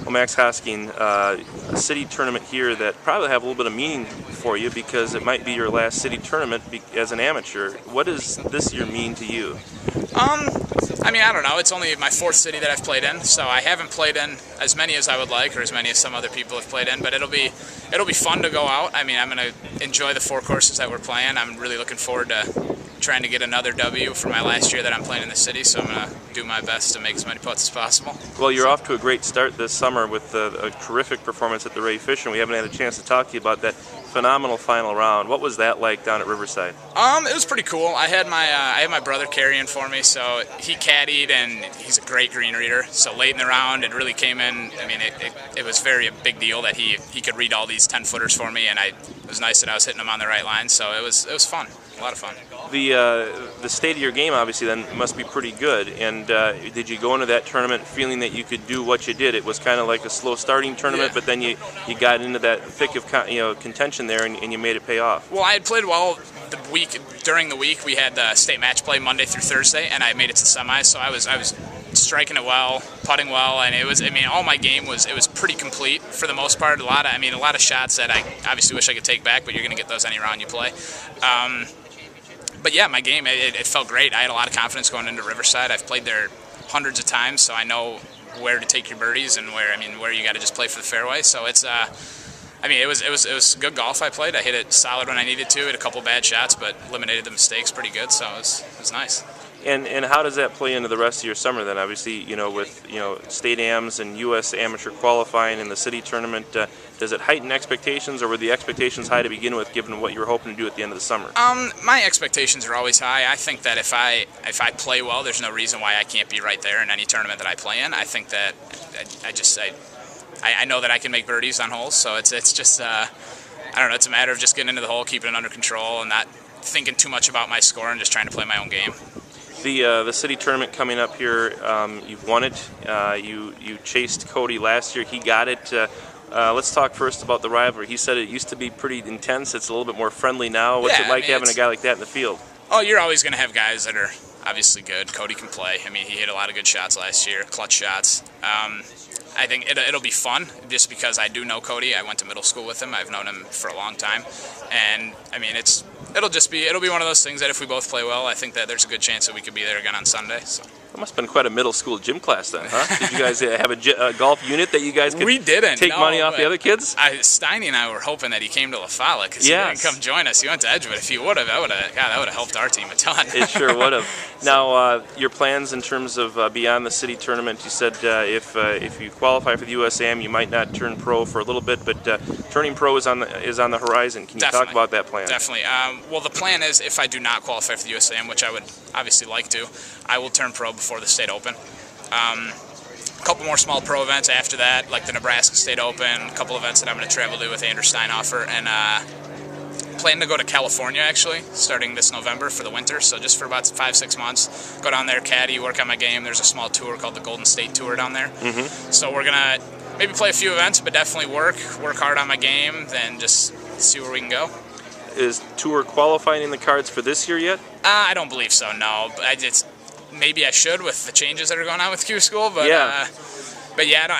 Well, Max Hosking, a city tournament here that probably have a little bit of meaning for you because it might be your last city tournament as an amateur. What does this year mean to you? I mean, I don't know. It's only my fourth city that I've played in, so I haven't played in as many as I would like, or as many as some other people have played in. But it'll be fun to go out. I mean, I'm going to enjoy the 4 courses that we're playing. I'm really looking forward to trying to get another W for my last year that I'm playing in the city. So I'm going to do my best to make as many putts as possible. Well, you're off to a great start this summer with a terrific performance at the Ray Fish, and we haven't had a chance to talk to you about that phenomenal final round. What was that like down at Riverside? It was pretty cool. I had my brother carrying for me, so he caddied, and he's a great green reader. So late in the round, it really came in. I mean, it was very a big deal that he could read all these 10-footers for me, and it was nice that I was hitting them on the right line. So it was fun, a lot of fun. The state of your game obviously then must be pretty good. And did you go into that tournament feeling that you could do what you did? It was kind of like a slow starting tournament, but then you got into that thick of contention there, and you made it pay off. Well, I had played well during the week. We had state match play Monday through Thursday, and I made it to semis. So I was striking it well, putting well, and all my game was pretty complete for the most part. A lot of shots that I obviously wish I could take back, but you're going to get those any round you play. But yeah, my game, it felt great. I had a lot of confidence going into Riverside. I've played there hundreds of times, so I know where to take your birdies and where you got to just play for the fairway. So it's it was good golf I played. I hit it solid when I needed to. Hit a couple bad shots, but eliminated the mistakes pretty good. So it was nice. And how does that play into the rest of your summer then? Obviously, with state AMs and U.S. amateur qualifying in the city tournament, does it heighten expectations, or were the expectations high to begin with, given what you were hoping to do at the end of the summer? My expectations are always high. I think that if I play well, there's no reason why I can't be right there in any tournament that I play in. I think that I know that I can make birdies on holes, so it's just I don't know. It's a matter of just getting into the hole, keeping it under control, and not thinking too much about my score, and just trying to play my own game. The city tournament coming up here, you've won it. You chased Cody last year. He got it. Let's talk first about the rivalry. He said it used to be pretty intense. It's a little bit more friendly now. What's it like having a guy like that in the field? Oh, you're always going to have guys that are obviously good. Cody can play. I mean, he hit a lot of good shots last year, clutch shots. I think it'll be fun just because I do know Cody. I went to middle school with him. I've known him for a long time, and I mean it'll be one of those things that if we both play well, I think that there's a good chance that we could be there again on Sunday. So. It must have been quite a middle school gym class then, huh? Did you guys have a golf unit that you guys could take money off the other kids? Steiny and I were hoping that he came to La Folla because he didn't come join us. He went to Edgewood. If he would have, that would have helped our team a ton. It sure would have. Now, your plans in terms of beyond the city tournament, you said if you qualify for the USAM, you might not turn pro for a little bit, but turning pro is on the horizon. Can you talk about that plan? Definitely. Well, the plan is if I do not qualify for the USAM, which I would obviously like to, I will turn pro before the state open. A couple more small pro events after that, like the Nebraska State Open, a couple events that I'm going to travel to with Anders Steinhofer, and plan to go to California actually, starting this November for the winter, so just for about 5-6 months, go down there, caddy, work on my game. There's a small tour called the Golden State Tour down there. So we're going to maybe play a few events, but definitely work hard on my game, then just see where we can go. Is tour qualifying in the cards for this year yet? I don't believe so, no. Maybe I should with the changes that are going on with Q School, but I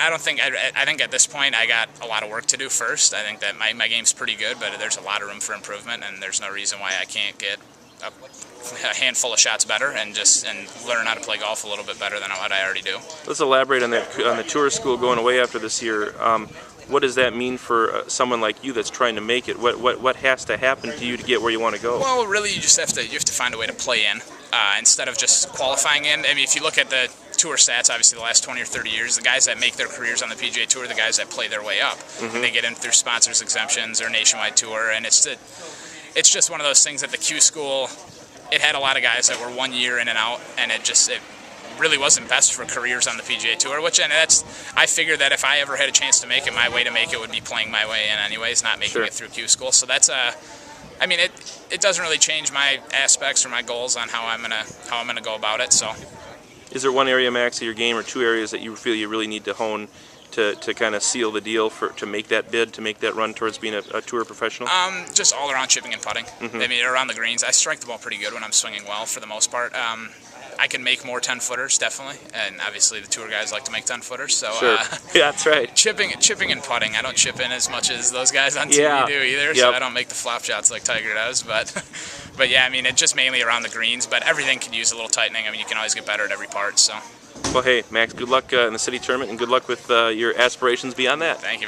don't think. I think at this point I got a lot of work to do first. I think that my game's pretty good, but there's a lot of room for improvement, and there's no reason why I can't get a handful of shots better and learn how to play golf a little bit better than what I already do. Let's elaborate on the tour school going away after this year. What does that mean for someone like you that's trying to make it? What has to happen to you to get where you want to go? Well, really, you have to find a way to play in instead of just qualifying in. I mean, if you look at the tour stats, obviously the last 20 or 30 years, the guys that make their careers on the PGA Tour are the guys that play their way up. They get in through sponsors exemptions or nationwide tour, and it's just one of those things that the Q School, it had a lot of guys that were 1 year in and out, and it really wasn't best for careers on the PGA Tour, I figured that if I ever had a chance to make it, my way to make it would be playing my way in anyways, not making it through Q School. So that's it doesn't really change my aspects or my goals on how I'm gonna go about it. So, is there one area, Max, of your game or two areas that you feel you really need to hone to kind of seal the deal to make that bid, to make that run towards being a tour professional? Just all around chipping and putting. I mean, around the greens, I strike the ball pretty good when I'm swinging well for the most part. I can make more 10-footers definitely, and obviously the tour guys like to make 10-footers. So Sure. Yeah, that's right. chipping and putting. I don't chip in as much as those guys on TV Yeah. do either. Yep. So I don't make the flop shots like Tiger does, but yeah, I mean, it's just mainly around the greens. But everything could use a little tightening. I mean, you can always get better at every part. So. Well, hey, Max, good luck in the city tournament, and good luck with your aspirations beyond that. Thank you very much.